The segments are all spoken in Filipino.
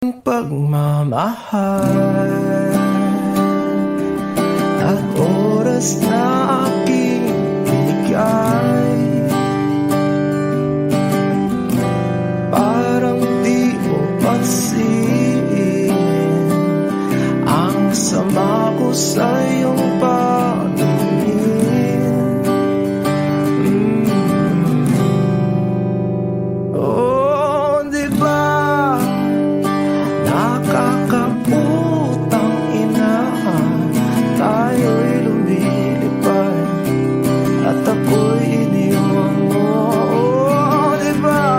Pagmamahal at oras na aking binigay, parang di mo pansin ang sama ko sa iyong paningin. Oh, diba nakakaputang ina, tayo'y lumilipad at ako'y iniwan mo. Oh, diba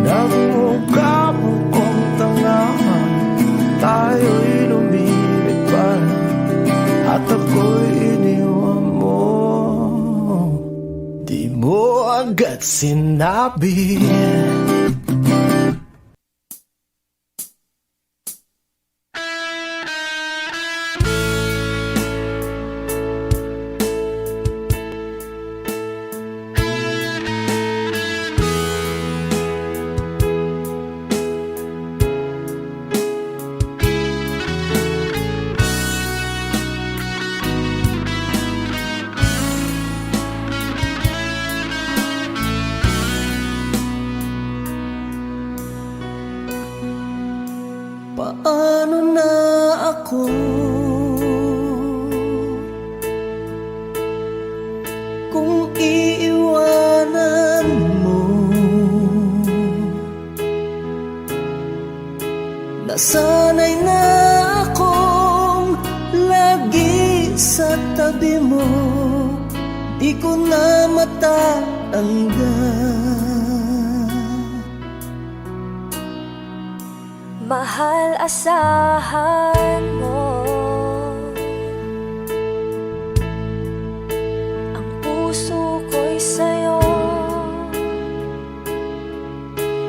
nagmukha mo kong tanga, tayo'y lumilipad at ako'y iniwan mo. Di mo agad sinabi paano na ako kung iiwanan mo? Nasanay na akong lagi sa tabi mo, di ko na matatanggal. Mahal, asahan mo ang puso ko'y sa'yo.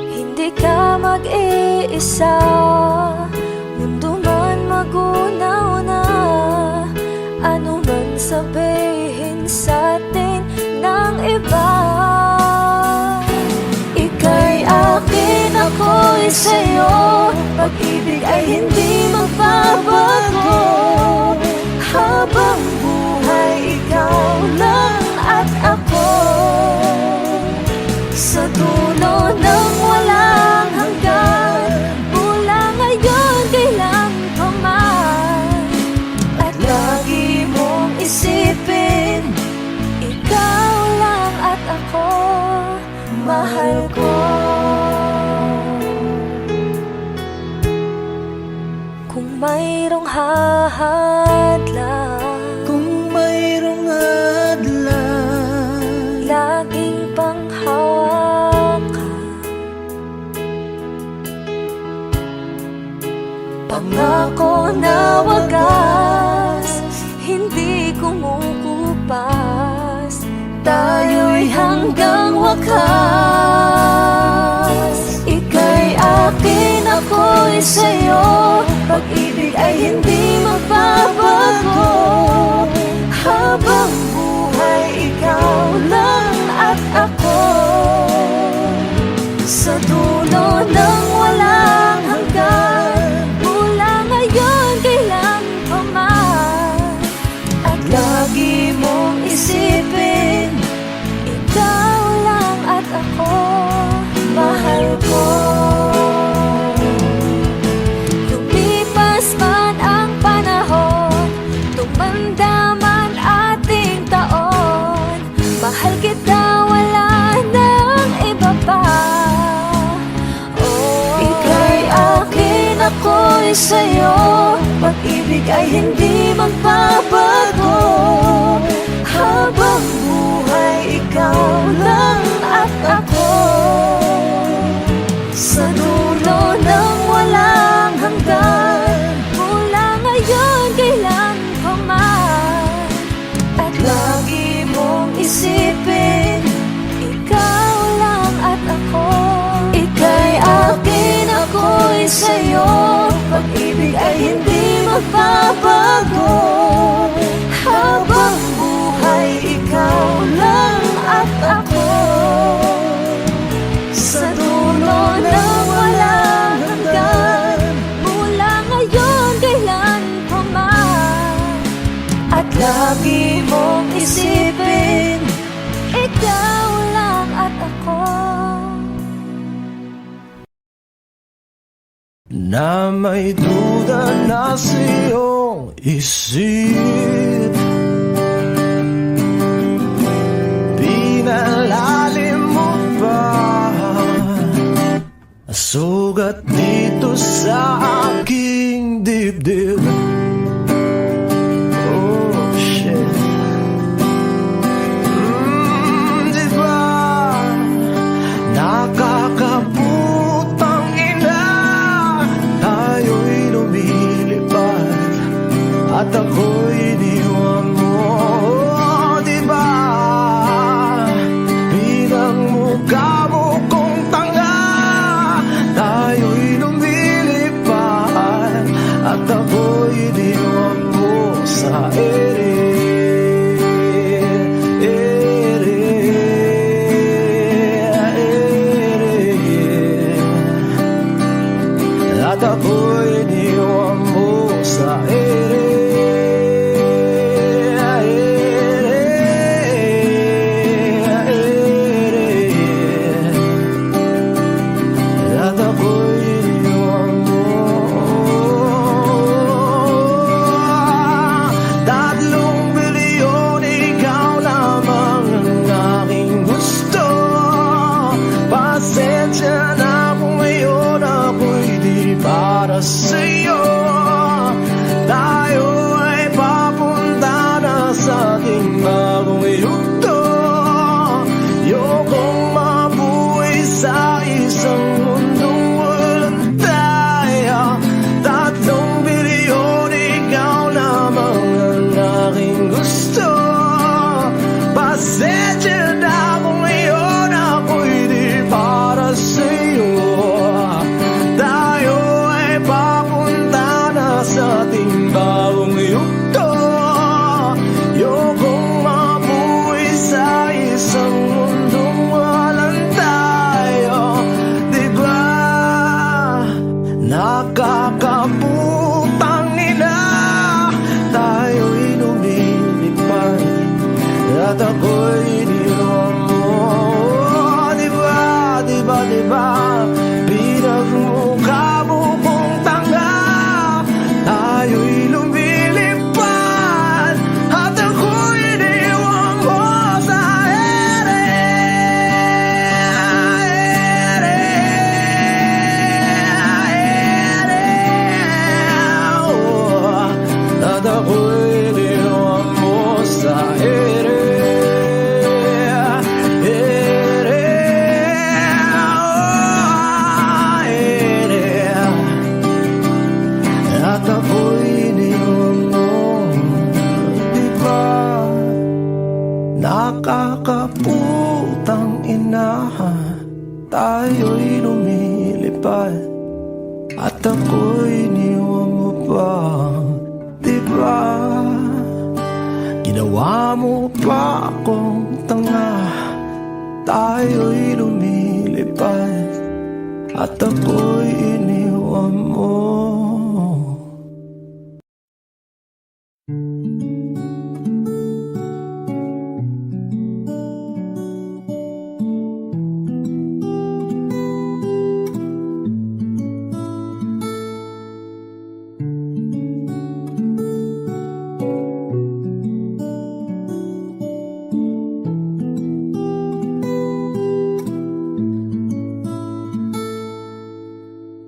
Hindi ka mag-iisa, mundo man magunaw na, ano man sabihin sa'tin ng iba. Ika'y akin, ako'y sa'yo, pag-ibig ay hindi magbabago. Habang buhay, ikaw lang at ako, sa dulo ng walang hanggan, mula ngayon kailan pa man. At lagi mong isipin, ikaw lang at ako, mahal ko. Kung mayroong hahadlang, kung mayroong hadlang, laging panghawakan, pangako na wagas, hindi kumukupas, tayo'y hanggang wakas. Ika'y akin, ako'y sa'yo, pag-ibig ay hindi magbabago. Habang buhay, ikaw lang at ako, sa dulo ng walang hanggan, mula ngayon kailan pa man. At lagi mong isipin, ikaw lang at ako, mahal ko. Lumipas man ang panahon, tumanda man ating taon, mahal kita, wala nang iba pa. Oh, ika'y akin, ako'y sa'yo, pag-ibig ay hindi magbabago. Habang buhay, ikaw lang at ako, sa dulo ng walang hanggan, mula ngayon kailan pa man. At lagi mong isipin, ikaw lang at ako. Ika'y akin, ako'y sa'yo, pag-ibig ay hindi magbabago. Habang buhay, ikaw lang at ako, sa dulo ng wala na may duda na sa iyong isip. Pinalalim mo pa sugat dito sa aking dibdib. Oh shit. Diba nakakaputang ina, tayo'y lumilipad at ako'y iniwan mo. Oh, diba pinagmukha mo kong tanga, tayo'y lumilipad at ako'y iniwan mo sa ere. At ako'y iniwan mo sa ere. At ako'y iniwan mo. 3 bilyon, ikaw lamang ang aking gusto. Pasensya na kung ngayon ako'y di para sa'yo. Tayo ay papunta na sa ating bagong yugto. Ayokong mabuhay sa isang mundong walang tayo. 3 bilyon, ikaw lamang ang aking gusto. Pasensya na kung ngayon ako'y di para sa'yo. Tayo ay papunta na sa ating bagong yugto. Ayokong mabuhay sa isang mundong walang tayo. Diba nakakaputang ina, tayo'y lumilipad at ako'y iniwan mo. Diba, diba, diba pinagmukha mo kong tanga, tayo'y lumilipad at ako'y iniwan mo sa ere. At ako'y iniwan mo sa ere. At ako'y iniwan mo. Diba nakakaputang ina, tayo'y lumilipad at ako'y iniwan mo pa. Diba ginawa mo pa akong tanga, tayo'y lumilipad at ako'y iniwan mo.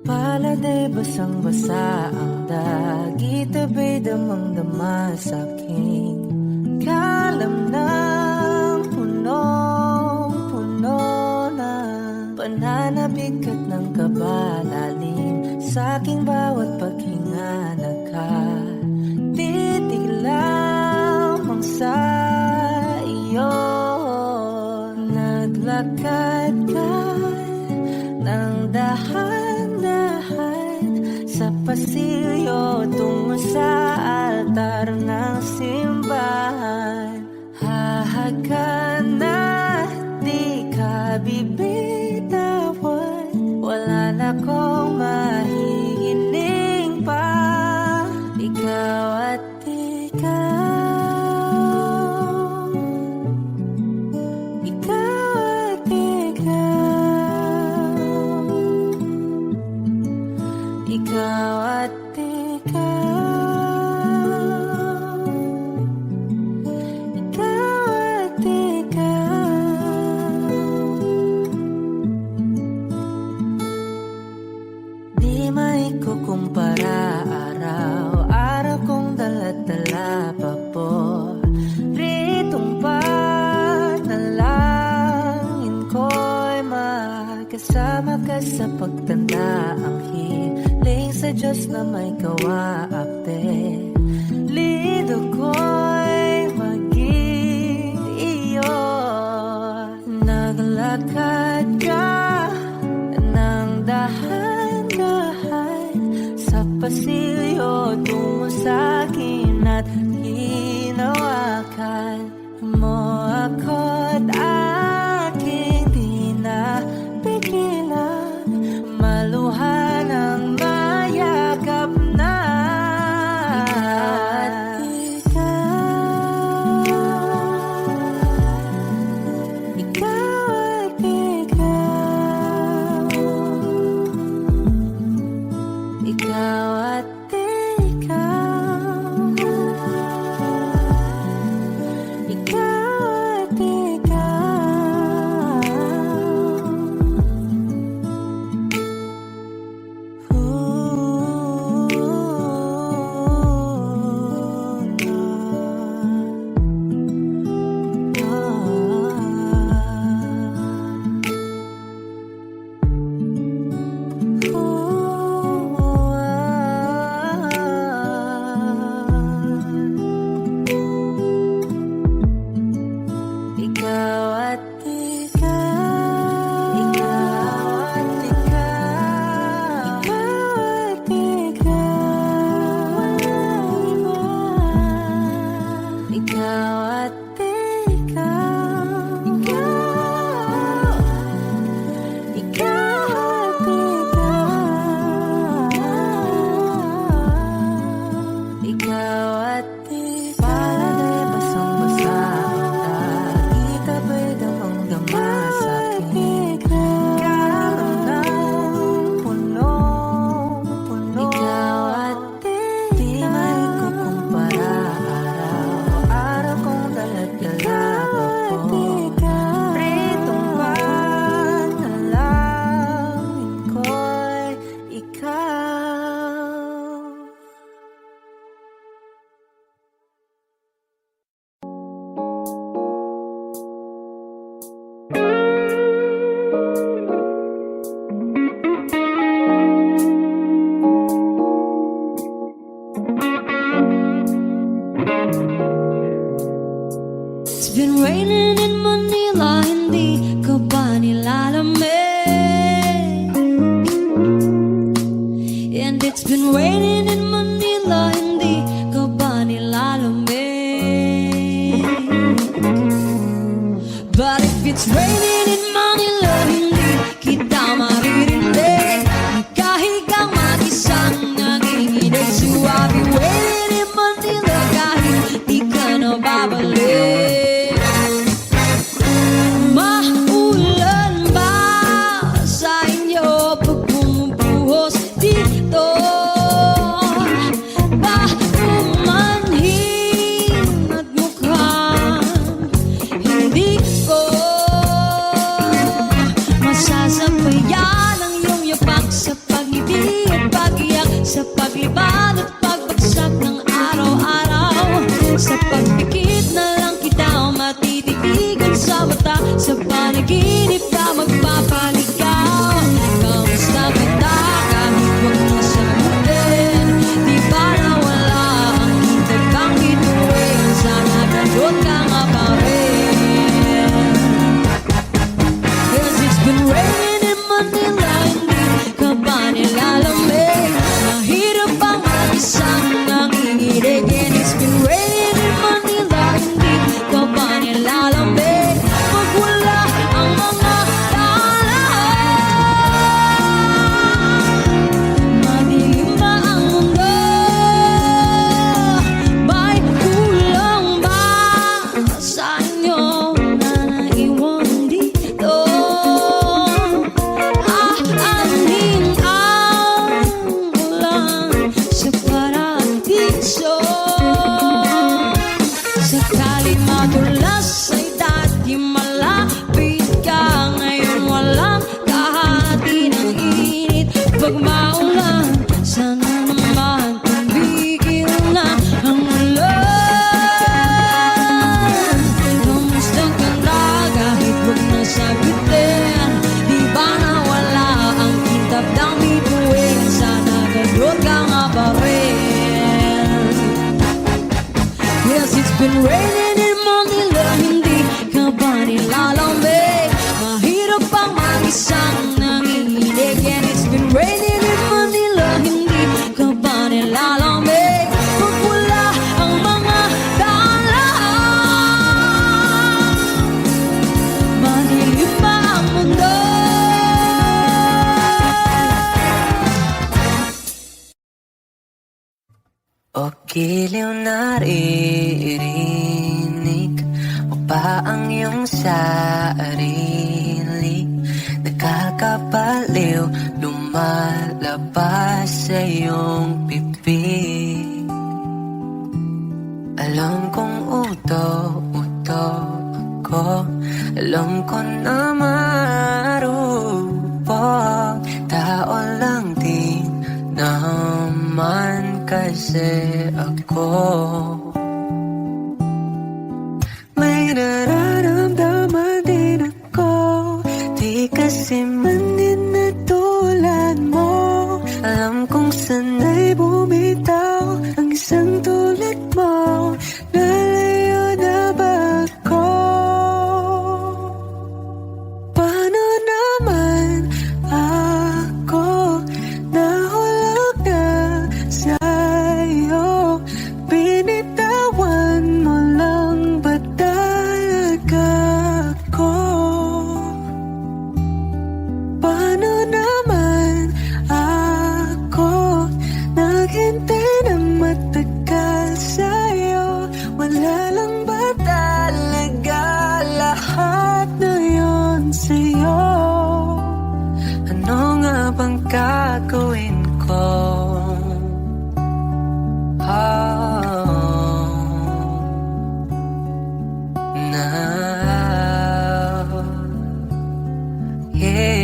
Paladay basang-basa ang dagit, abay damang-dama sa'king kalam ng punong-puno na pananabik at ng kabalalim sa'king bawat paghinga. Nakatitig lamang sa iyo, naglakad ka ng dahan-dahan sa pasilyo tungo sa altar ng simbahan. Hahagan na di ka bibitawan, wala na kong mahihiling pa. Ikaw at ikaw, ikaw at ikaw. ikaw at ikaw, ikaw at ikaw. Di maikukumpara, araw-araw kong dala-dala pa po ritong panalangin ko'y makasama ka sa pagtanda. Ang hiling sa Diyos na may gawa, apelido ko'y maging iyo. Naglakad ka ng dahan-dahan sa pasilyo tungo sa'kin at hinawakan mo ako't aking di na pigilan, maluhan ang mayakap na. Ikaw at ikaw, ikaw at ikaw, ikaw at ikaw at ikaw, ikaw at ikaw, ikaw at ikaw, walang iba. Ikaw at ikaw, ikaw, ikaw at ikaw, ikaw at ikaw. Palagay basang-basa ang dagit, abay damang-dama sa'kin. Karoon ng punong-puno. Ikaw at ikaw, di maikukumpara, araw-araw kong dala-dala pa po ritong panalangin ko'y ikaw. It's been raining in Manila, hindi ka ba nilalamig? And it's been raining in Manila, hindi ka ba nilalamig? But if it's raining in Manila, hindi kita maririnig. Nagkahigang mag-isang nanginginig. So I'll be waiting in Manila kahit di ka na babalik. Maulan ba sa inyo pag bumubuhos dito? Ba umanhin at mukhang hindi ko maulan. Sana naman tumigil na ang ulan. Kamusta ka na kahit huwag na sagutin? Di ba nawala ang kintab ng bituin? Sana gayon ka nga pa rin. Yes, it's been raining in Manila, hindi ka ba nilalamig? Mahirap ang mag-isang nanginginig. And it's been raining in Manila, hindi ka ba nilalamig? Pag wala ang mga daan, madilim pa ang mundo. O giliw naririnig mo ba ang iyong sarili? Nakakabaliw, lumalabas sa iyong bibig. Alam kong uto-uto ako, alam ko na marupok. Tao lang din naman kasi ako. May nararamdaman din ako, di kasi man din na tulad mo. Alam kong sana'y bumitaw ang isang tulad mo. Lalayo na ba ako? Paano naman ako nahulog na sa'yo? Binitawan mo lang ba talaga ako? Paano naman ako naghintay ng matagal sa'yo? Wala lang ba talaga lahat na yun sa'yo? Ano nga bang gagawin ko? Now, yeah.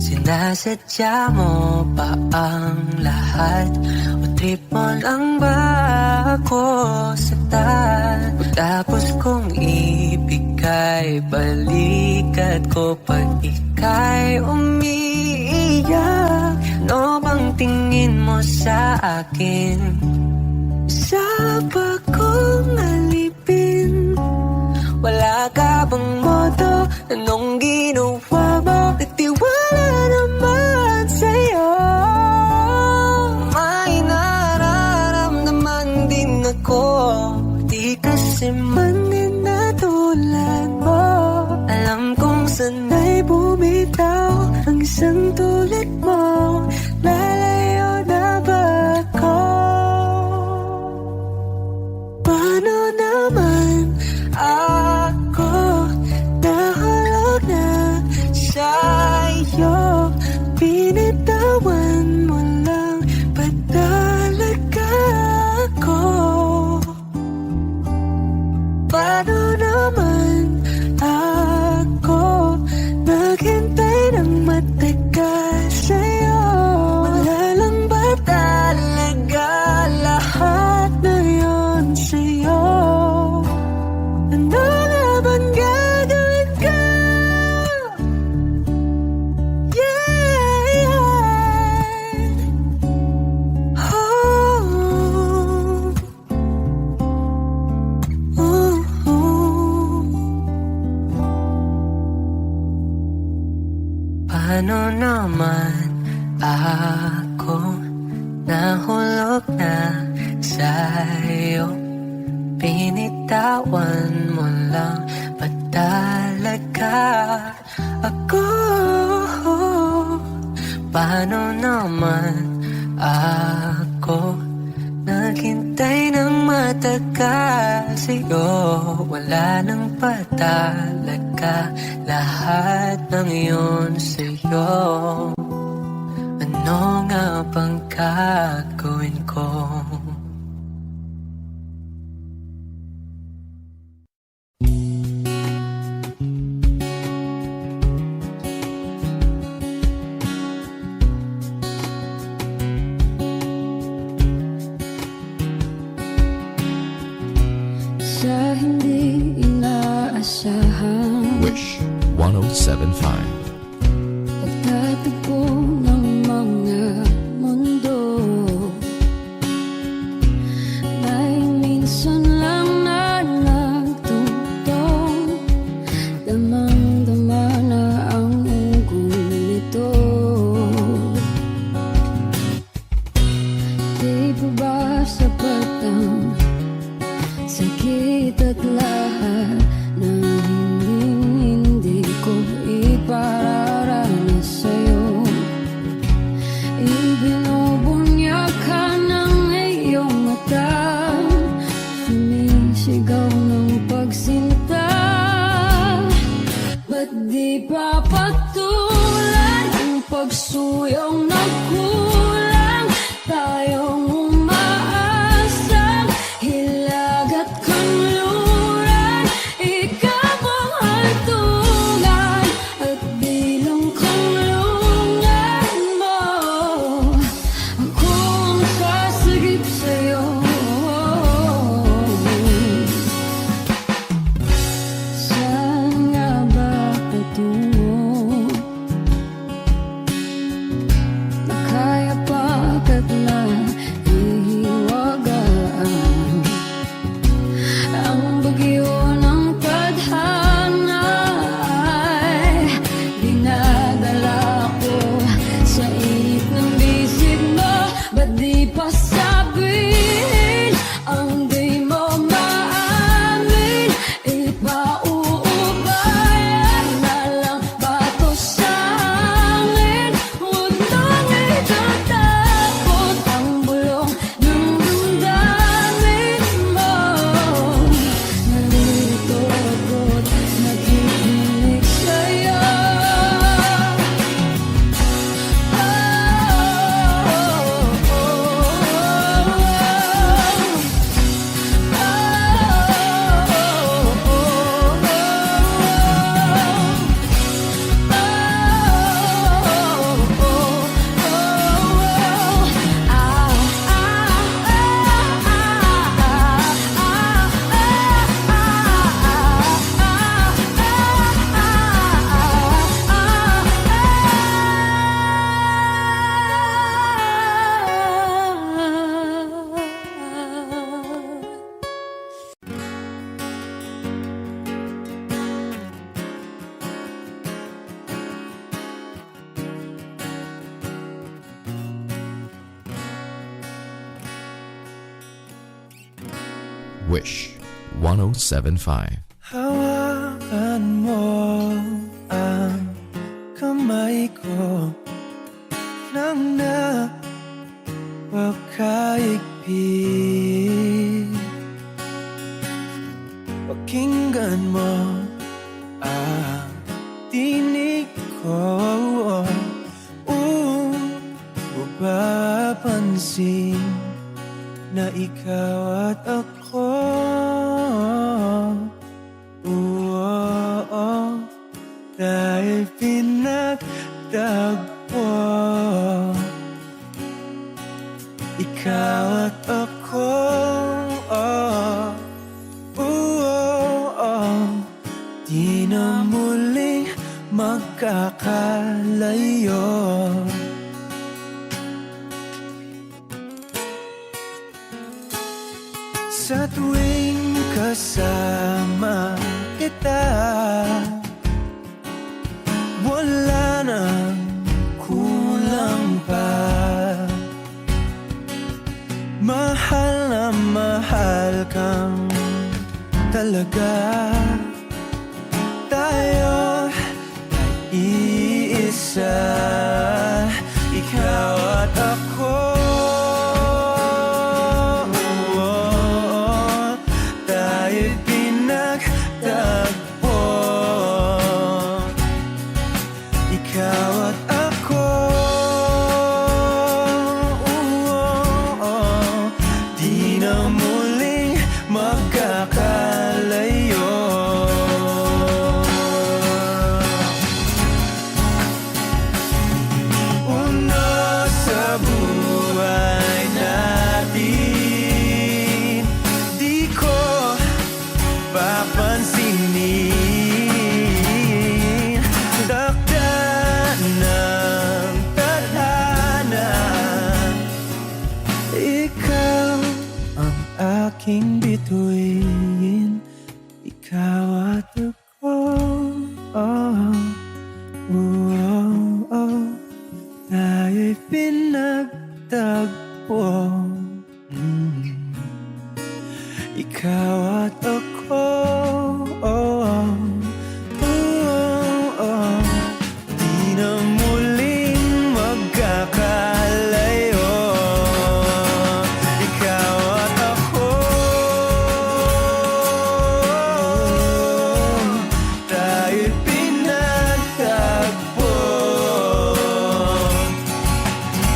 Sinasadya mo ba ang lahat? O trip mo lang ba ako saktan? Tapos kong ibigay balikat ko pag ika'y umiiyak. Ano bang tingin mo sa akin? Isa ba kong alipin? Wala ka bang moto? Anong ginawa mo? Nagtiwala naman sa'yo. May nararamdaman din ako, di kasi man din na tulad mo. Alam kong sana'y bumitaw ang isang tulad mo. Lalayo na ba ako? Paano naman ako nahulog na sa'yo? Binitawan mo lang ba talaga ako? Paano naman ako naghintay ng matagal sa'yo? Wala lang ba talaga lahat na yun sa'yo? Ano nga bang gagawin ko? Yeah, yeah. Oh, oh, oh. Paano naman ako nahulog na sa'yo? Binitawan mo lang ba talaga ako? Paano naman ako naghintay ng matagal sa'yo? Wala nang pa talaga lahat ng iyon sa'yo. Ano nga bang gagawin ko? Pagtatagpo ng mga mundo, may minsan lang na nagtutong, damang-dama na ang ungkol nito. Di ba ba sapat ang sakit at lahat ng hindi ko ipararanas sa'yo? Ibinubunyag ka ng iyong mata, sumisigaw ng pagsinta. Ba't di pa patulan ang pagsuyong nagkulang? Tayong umaasang hilag at kanluran, ikaw ang hantungan at bilang kanlungan mo. Ako ang sasagip sa'yo. Saan nga ba patungo? Nakaya pagkat na ihiwagaan ang bagyo ng tadhana ay dinadala ko sa init ng bisig mo. Ba't di pa sabihin ang di mo maamin? Ipauubayan na lang ba to sa hangin? Huwag nang itatakot ang bulong ng damdamin mo. Nalilito ako't nakikinig sa'yo. Wish 107.5. Hawakan mo ang kamay ko nang napakaigpit. Pakinggan mo ang tinig ko, mapapansin na ikaw at ako. Dahil pinagtagpo, ikaw at ako. Di na muling magkakalayo. Sa tuwing kasama kita, wala nang kulang pa. Mahal na mahal kang talaga. Tayo ay iisa, ikaw at ako. Tayo'y pinagtagpo, ikaw at ako. Di na muling magkakalayo. Una sa buhay natin, di ko papansinin Tayo'y pinagtagpo, ikaw at ako. Di na muling magkakalayo, ikaw at ako. Tayo'y pinagtagpo,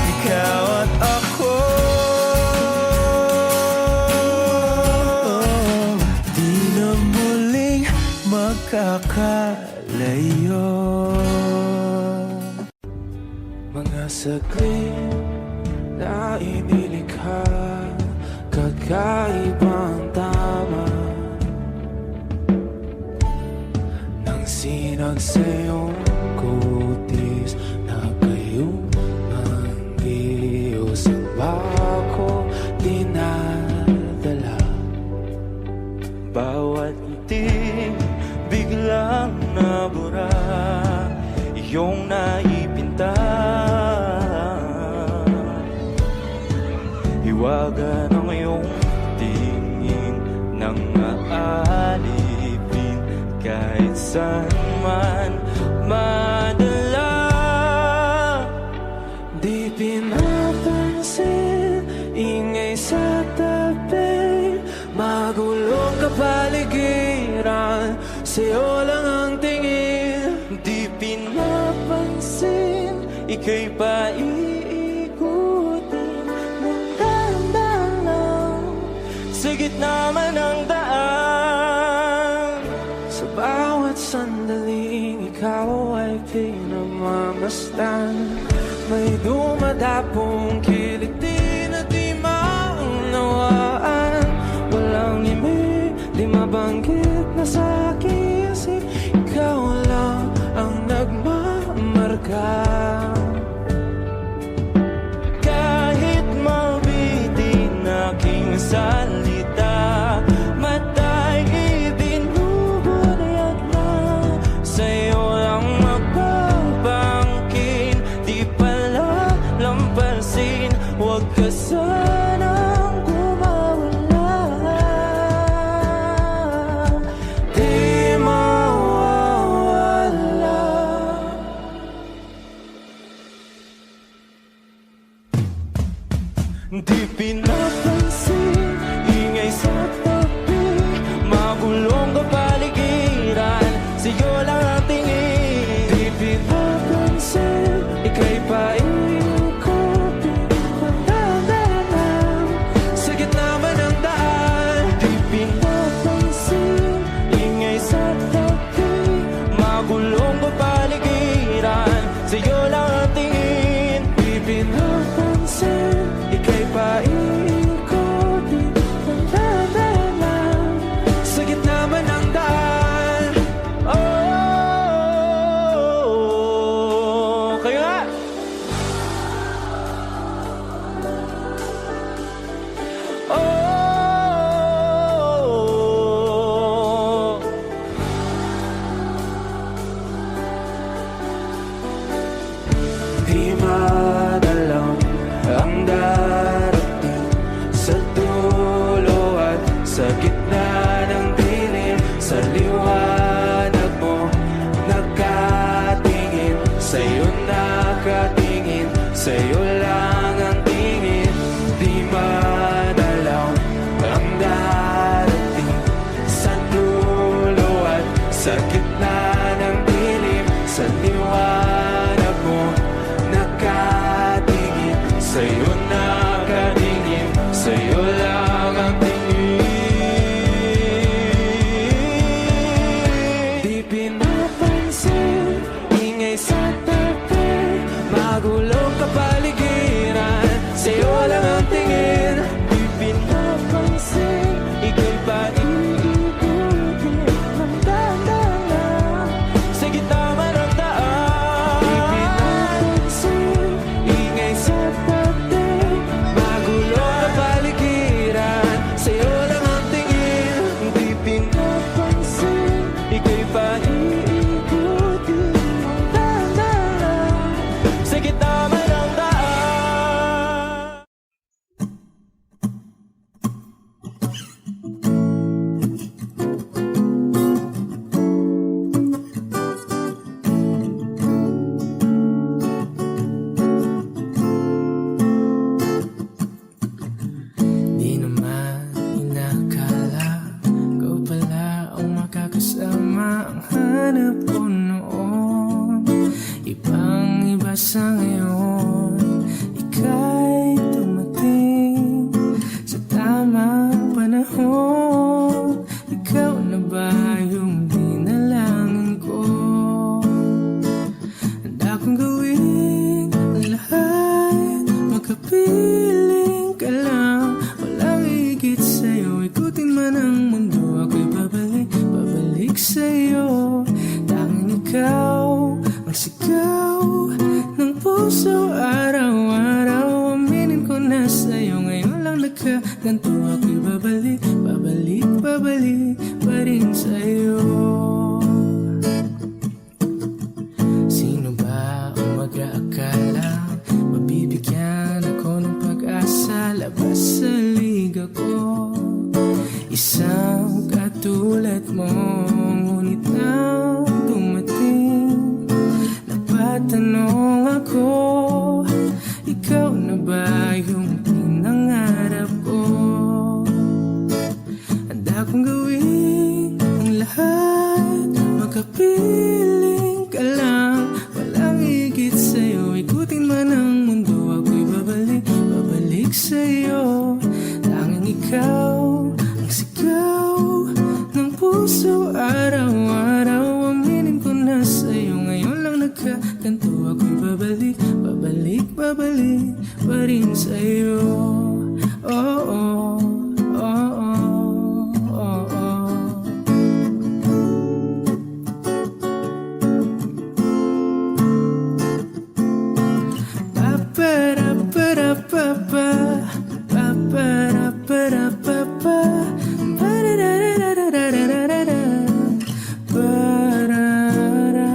ikaw at ako. Di na muling magkakalayo. Mga saglit na inilikha, kakaibang tama nang sinag sa'yong kutis na kayong manggiliw sa bako dinadala. Bawat itim biglang nabura, iyong naipinta. Hiwaga ng iyong tingin nang aalipin kahit saan man madala. Di pinapansin, ingay sa tabi, magulong kapaligiran, sa'yo lang ang tingin. Di pinapansin, ika'y paiikutin ng dahan-dahan lang, sa gitna man ng daan. Sa bawat sandaling ikaw ay pinagmamasdan, may dumadapong kiliti na di maunawaan. Walang imi, di mabanggit na sa aking isip, ikaw lang ang nagmamarka. Kahit mabitin aking salita, mata'y ibinubunayag na, sa'yo lang magbabangkin. Di pala lampasin, huwag ka sanang gumawala. Di mawawala. Di pinapansin, ingay sa tabi, magulong kapaligiran, sa'yo lang ang tingin. Di pinapansin, ika'y paikutin ng dahan-dahan, sa gitna man ng daan. Di pinapansin, ingay sa tabi, magulong kapaligiran, sa'yo lang ang tingin. Di pinapansin, ika'y paikutin ng dahan-dahan, sa gitna man ng daan. Oh, kayo nga. Oh, di madalang ang darating sa dulo at sa gitna ng dilim, sa liwanag mo nakatingin, sa'yo nakatingin, sa'yo lang ang tingin. Di madalang ang darating sa dulo at sa gitna ng dilim, sa liwanag mo nakatingin, sa'yo nakatingin, sa'yo lang ang tingin. Di pinapansin, ingay sa tabi, magulong kapaligiran, sa'yo lang ang tingin. Di pinapansin, ika'y paiikutin ng dahan-dahan, sa gitna man ng daan. Di pinapansin, ingay sa tabi, magulong kapaligiran, sa'yo lang ang tingin. Di pinapansin, ika'y paiikutin ng dahan-dahan, sa gitna man sa ngayon ika'y dumating sa tamang panahon. Ikaw na ba yung dinalangin ko? Handa kong gawin ang lahat, magkapiling ka lang. Walang higit sa'yo, ikutin man ang mundo, ako'y babalik sa'yo. Tanging ikaw ang sigaw ng puso araw-araw. Aminin ko na sa'yo, ngayon lang nagkaganto, ako'y babalik pa rin sa'yo. Sino ba ang mag-aakala mabibigyan ako ng pag-asa? Labas sa liga ko, isang katulad mo. Ngunit nang dumating, napatanong ako, ikaw na ba yung pinangarap ko? Handa kong gawin ang lahat, magkapiling ka lang. Walang higit sa'yo, ikutin man ang mundo, ako'y babalik sa'yo. Tanging ikaw ang sigaw ng puso araw-araw. Aminin ko na sa'yo, ngayon lang nagkaganto, ako'y babalik pa rin sa'yo. Oh, oh, oh, oh, oh, oh. Pa-pa-ra-pa-ra-pa-pa, pa-pa-ra-pa-ra-pa-pa, pa-ra-ra-ra-ra-ra-ra-ra-ra, pa-ra-ra-ra,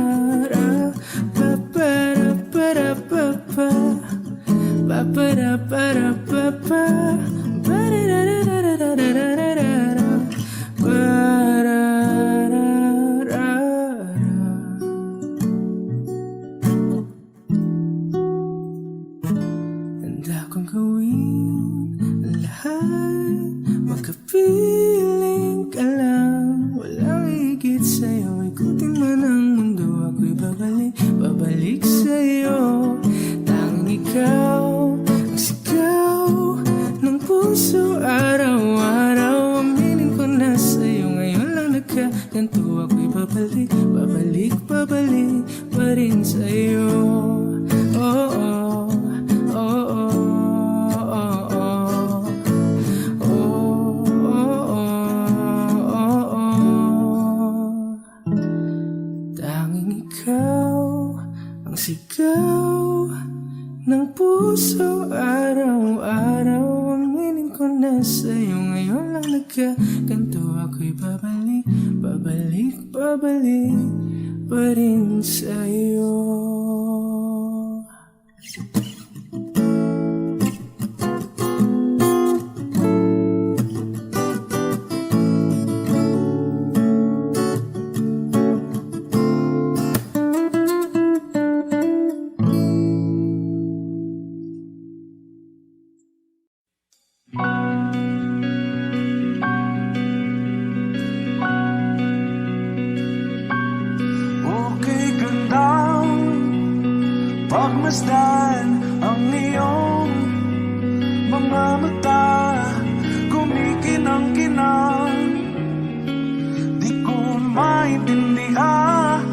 pa-pa-ra-pa-ra-pa-pa, pa-pa-ra-pa-ra-pa-pa, pa-ra-ra-ra-ra-ra-ra-ra-ra, pa-ra-ra-ra-ra. Handa kong gawin ang lahat, magkapiling ka lang. Walang higit sa'yo, ikutin man ang mundo, ako'y babalik sa'yo. Tanging ikaw ang sigaw ng puso araw-araw. Aminin ko na sa'yo, ngayon lang nagkaganto, ako'y babalik pa rin sa'yo. Oh, oh, oh, oh, oh, oh, oh, oh, oh. Tanging ikaw ang sigaw ng puso araw-araw. Aminin ko na sa'yo, ngayon lang nagkaganto, ako'y babalik pa rin sa'yo. Okay, gandang pagmasdan ang iyong mga mata, kumikinang-kinang. Di ko maintindihan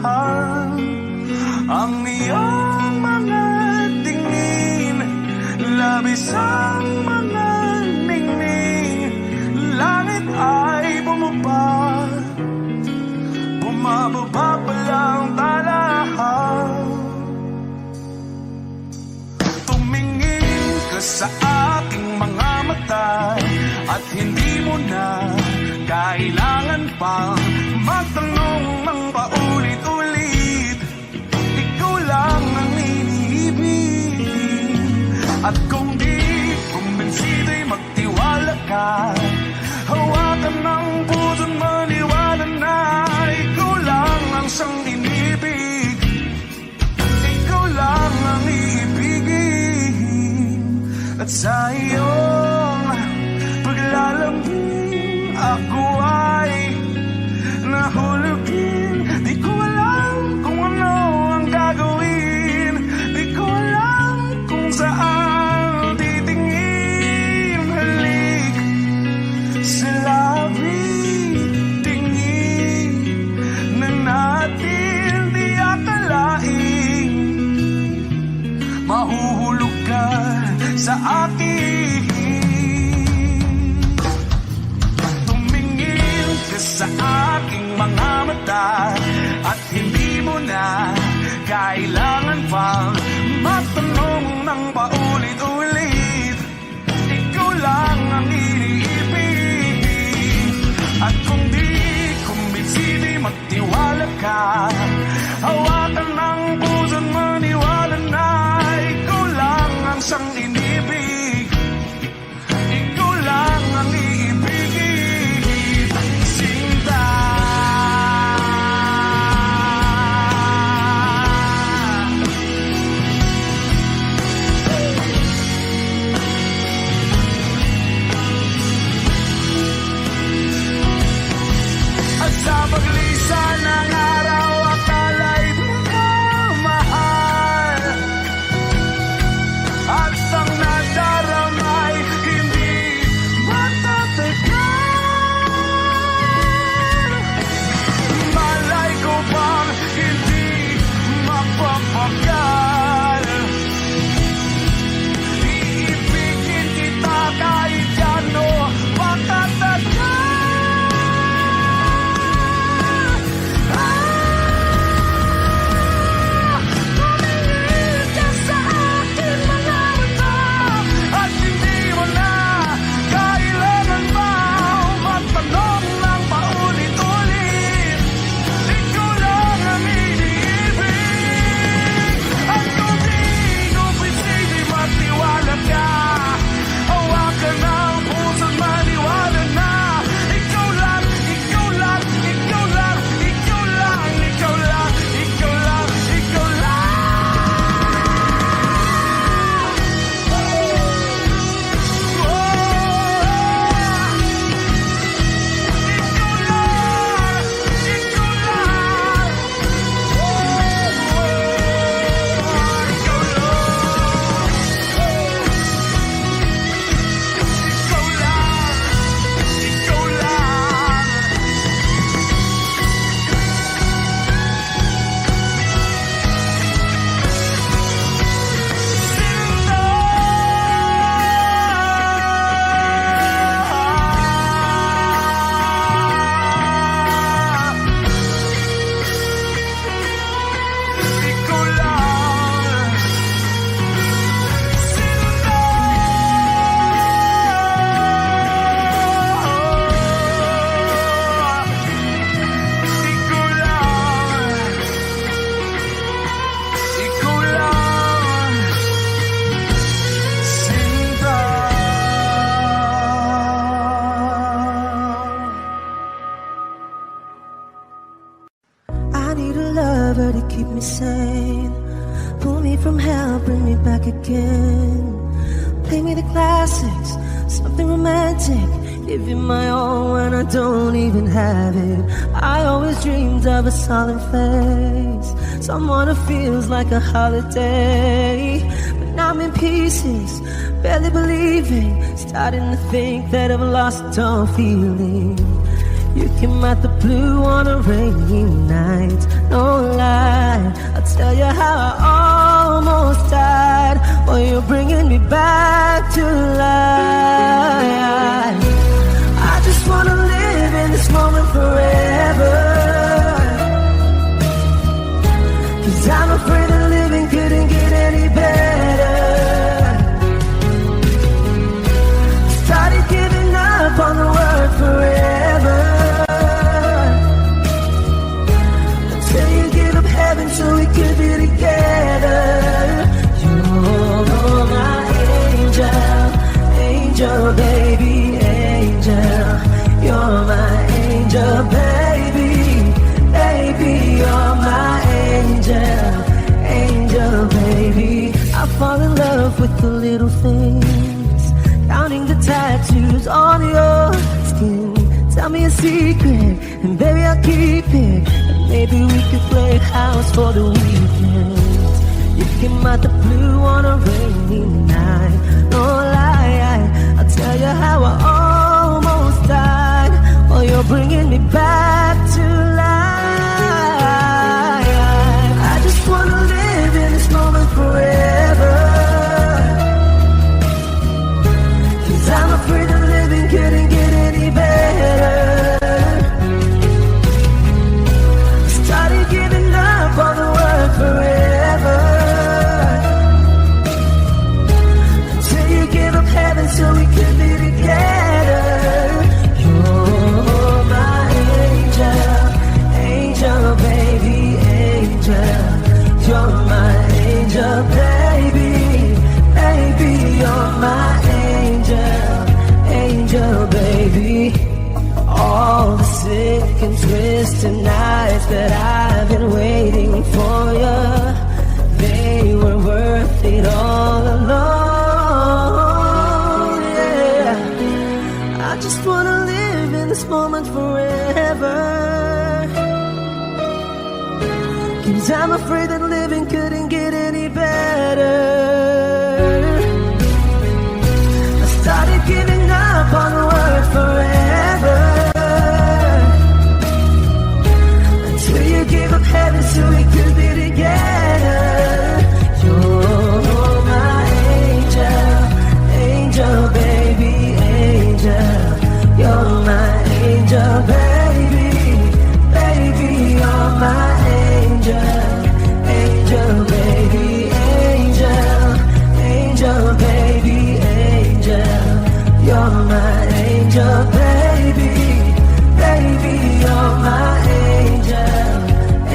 ang iyong mga tingin, labis ang mga ningning. Langit ay bumaba, bumababa pa lang talahaw. Tumingin ka sa aking mga mata, at hindi mo na kailangan pang magtanong ng paulit-ulit. Ikaw lang ang iniibig, at kung di kumbinsido'y magtiwala ka. Hawakan ng puso't maniwala na ikaw lang ang siyang inibig. Ikaw lang ang iibigin, at sa iyong paglalambing ako ay nahulugin. Di ko alam kung ano ang gagawin, di ko mahuhulog ka sa akin. Tumingin ka sa aking mga mata at hindi mo na kailangan pang matanong ng paulit-ulit. Ikaw lang ang iniibig. At kung di kumbinsi, di magtiwala ka. Hawakan ng puso't maniwala na ikaw lang ang siyang inibig. Ikaw lang ang iibigin, Sinta. At sa paglisan ng araw, akala'y mahal. At ang nadaramay hindi matatagal. Malay ko bang hindi mapapagal. Iibigin kita kahit gano patatagal. Tumingin ka sa akin mga mata at hindi mo na kailangan pa magtanong ng paulit-ulit. Ikaw lang ang iniibig. At kung di kumbinsi, di magtiwala ka. Hawakan ng puso't maniwala na ikaw lang, ikaw lang, ikaw lang, ikaw lang, ikaw lang, ikaw lang, ikaw lang. I need a lover to keep me sane. Pull me from hell, bring me back again. Play me the classics, something romantic. Give you my all when I don't even have it. I always dreamed of a solid face, someone who feels like a holiday. But now I'm in pieces, barely believing, starting to think that I've lost all feeling. You came out the blue on a rainy night, no lie. I'll tell you how I almost died, while you're bringing me back to life. I just wanna live in this moment forever, 'cause I'm afraid that living couldn't get any better. Started giving up on the word forever, until you give up heaven so we could be together. You're my angel, angel baby, angel. You're my angel baby, baby. You're my angel, angel baby. I fall in love with the little things, counting the tattoos on your skin. Tell me a secret, and baby I'll keep it. And maybe we could play house for the weekend. You came out the blue on a rainy night, no lie. I'll tell you how I almost died, while you're bringing me back to life. I just wanna live in this moment forever, that I've been waiting for you, they were worth it all along. Yeah, I just wanna live in this moment forever, 'cause I'm afraid that living couldn't get any better. I started giving up on the word forever, until you gave up heaven so we could be together. You're my angel, angel baby, angel. You're my angel baby, baby, you're my angel, angel baby, angel, angel baby, angel. You're my angel baby, baby, you're my angel,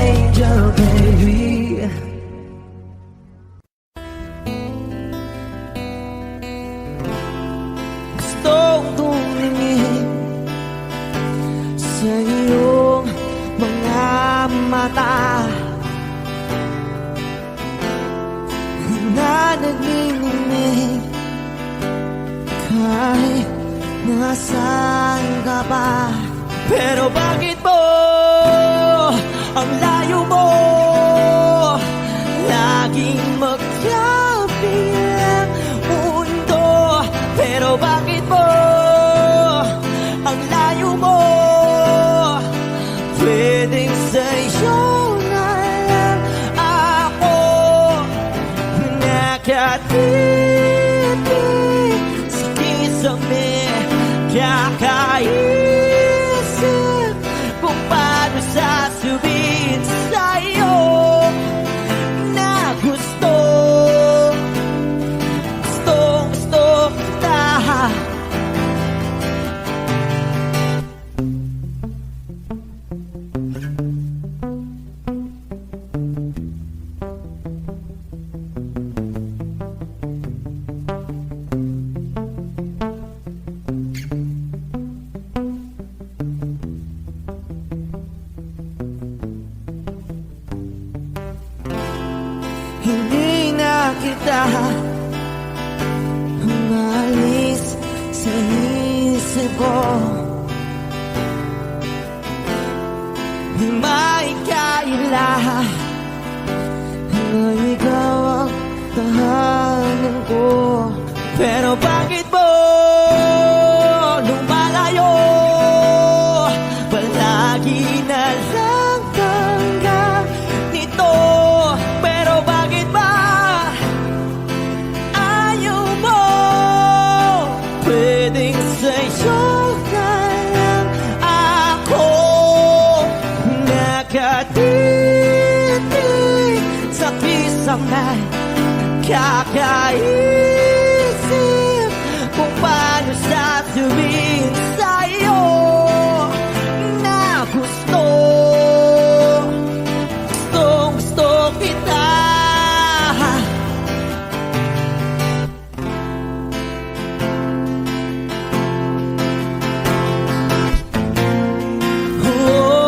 angel baby. Gustong tumingin sa iyong mga mata na nagniningning kahit nasaan ka pa. Pero bakit mo ang layo mo laging magkabilang mundo? Pero bakit mo ang layo mo pwedeng sa'yo na lang ako nakatitig sa kisame, kakaisip kung paano sasabihin sa'yo na gusto kita. Hindi na kita umalis sa isip ko, di maikaila na ikaw ang tahanan ko. Pero bakit mo lumalayo? Palagi na lang kang ganito. Pero bakit ba ayaw mo? Pwedeng sa'yo na lang ako nakatitig sa kisame, kakaisip kung paano sasabihin sa'yo na gusto kita.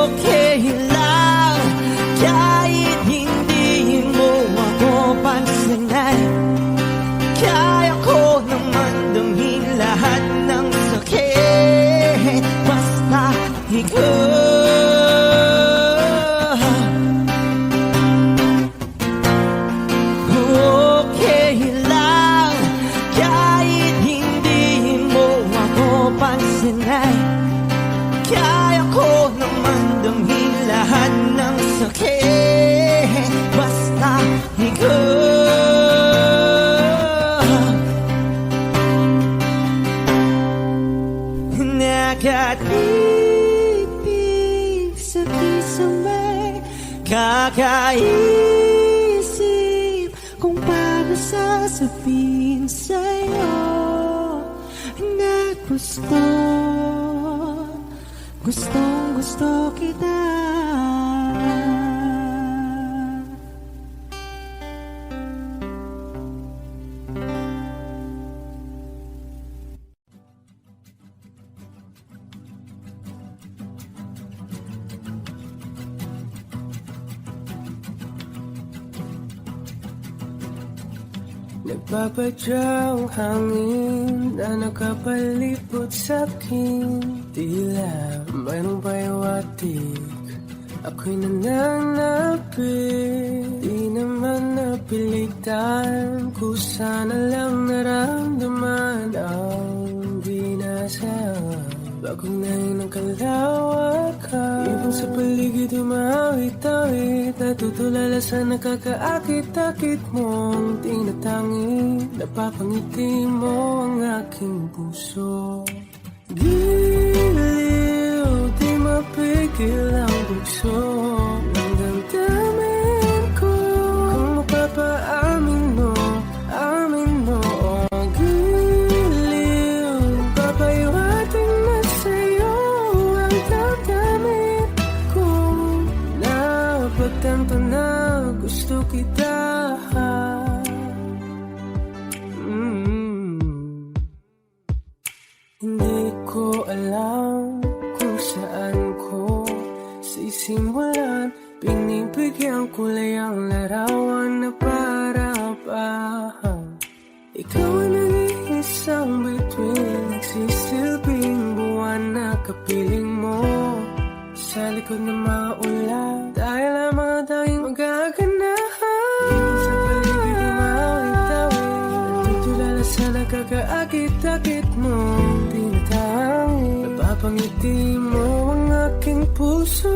Okay lang kahit hindi mo ako pansinin, kaya ko naman damhin lahat ng sakit basta ikaw. Okay lang kahit hindi mo ako pansinin, kaya ko naman damhin lahat ng sakit basta ikaw. Nakatitig sa kisame, kakaisip kung paano sasabihin sa'yo na gusto kita. Nagpapadya ang hangin na nakapalipot sa'kin. Tila mayroong payawatik, ako'y nananapit. Di naman napilitan, kusana lang naramdaman ang dinasal. Bagong nahin ang kalawakan, ibang sa paligid umawit-awit. Natutulala sa nakakaakit-akit mong tinatangi. Napapangiti mo ang aking puso. Giliw, di mapigil ang bugso ng damdamin ko. Kung mapapaamin mo, amin mo. Oh, giliw, papahiwating na sa'yo ang damdamin ko. Napagtanto na gusto kita. Hindi ko alam kung saan ko sisimulan. Pinibigyan ko lang ang larawan na para-parahan. Ikaw ang nag-iisang bituin, nagsisilbing buwan na kapiling mo. Sa likod ng mga ulan, dahil lamang tayong magaganahan. Sa paligid ng mawit-awit, natutulala sa nakakaakit-akit mo. Napapangiti mo ang aking puso.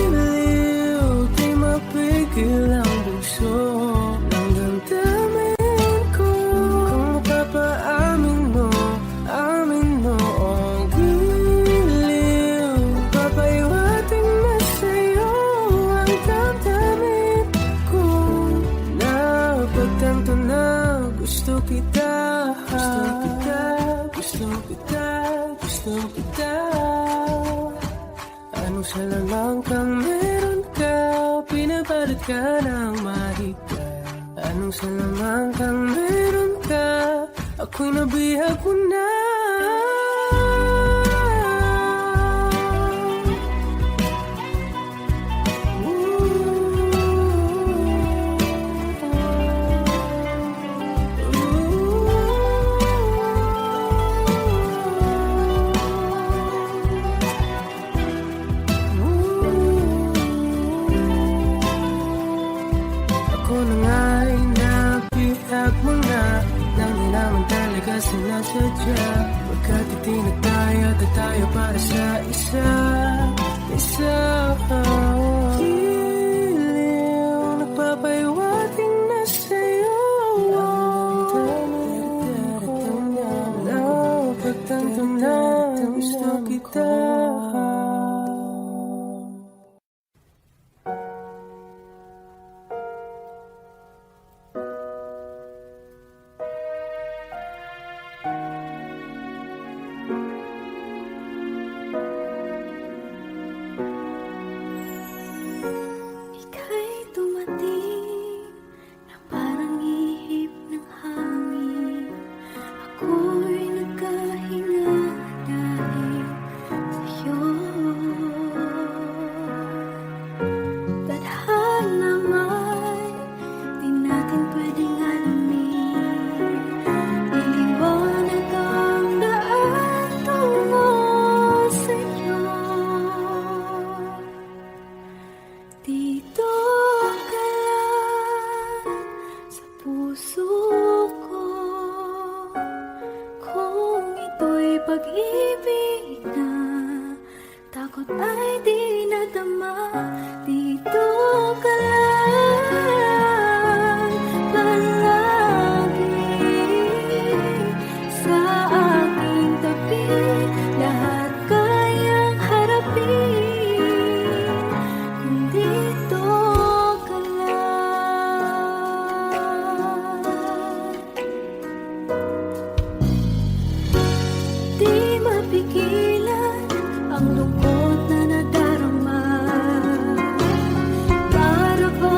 Giliw, di mapigil ang bugso ng damdamin ko. Kung mapapaamin mo, amin mo. Oh, giliw, papahiwating na sa'yo ang damdamin ko. Napagtanto na gusto kita. Gusto kita, gusto kita. Anong salamang kang meron ka, pinapalit ka ng mahika. Anong salamang kang meron ka, ako'y nabihag mo na. Sinasadya, pagkat itinataya tayo para sa isa. Giliw, nagpapahiwating na sa'yo ang damdamin ko. Napagtanto na gusto kita. Pag-ibig na takot ay di nadama. Dito ka lang palagi sa aking tabi. Lahat kayang harapin kung dito ka lang. Di mapigilan ang lungkot na nadarama. Para ba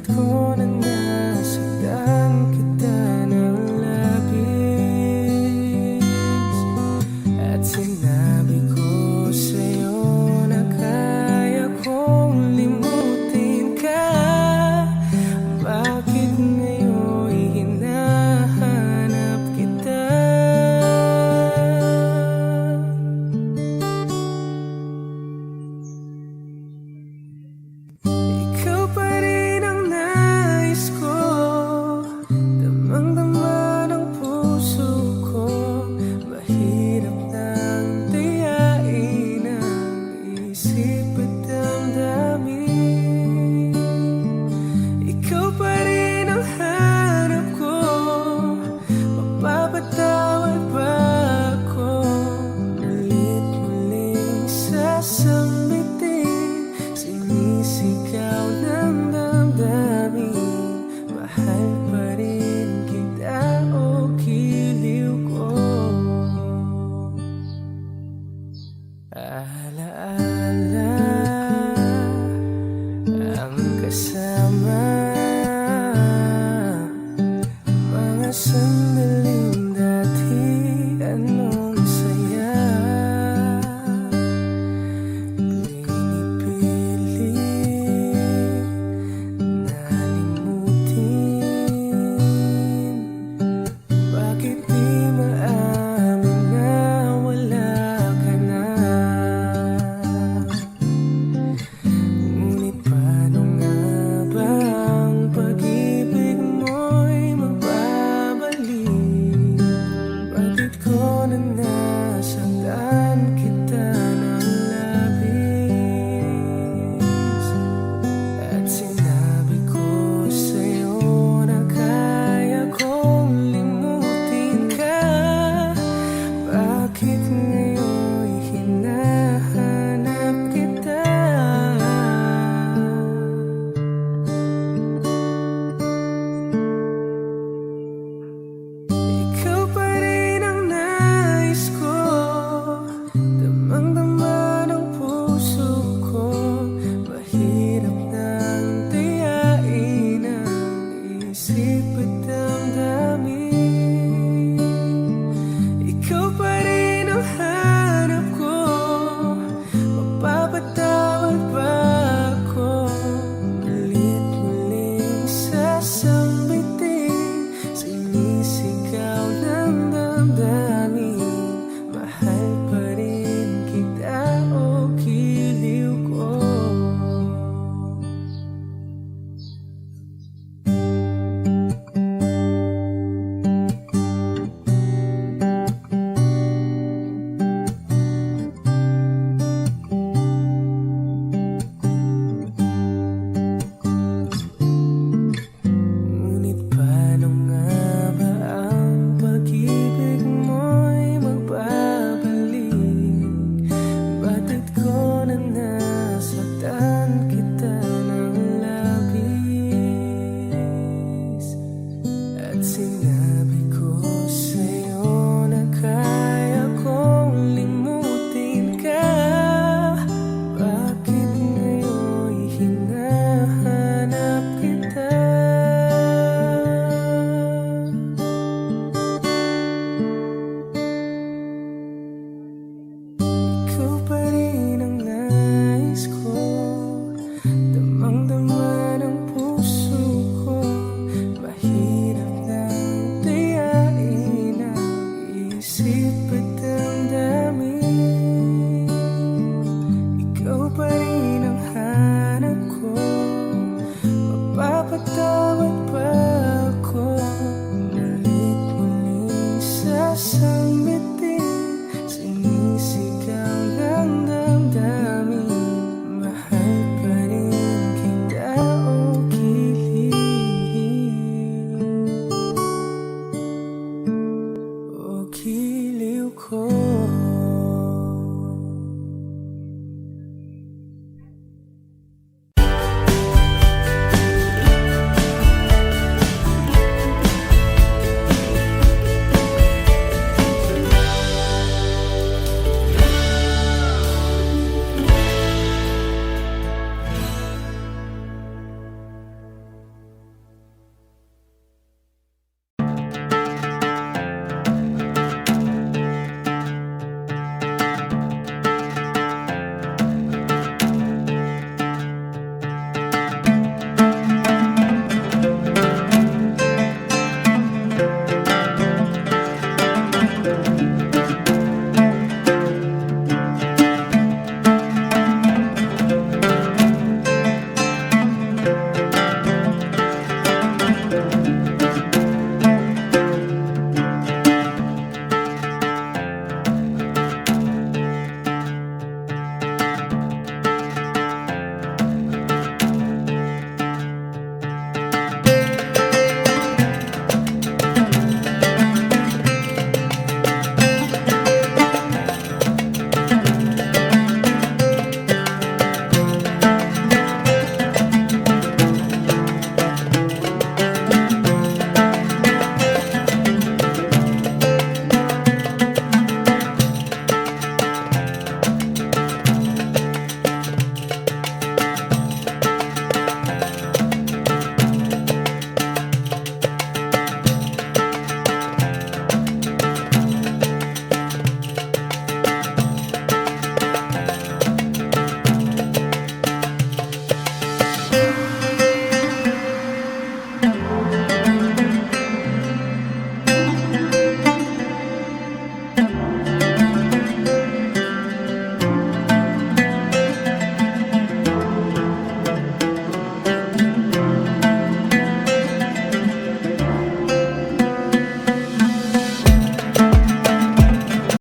ko na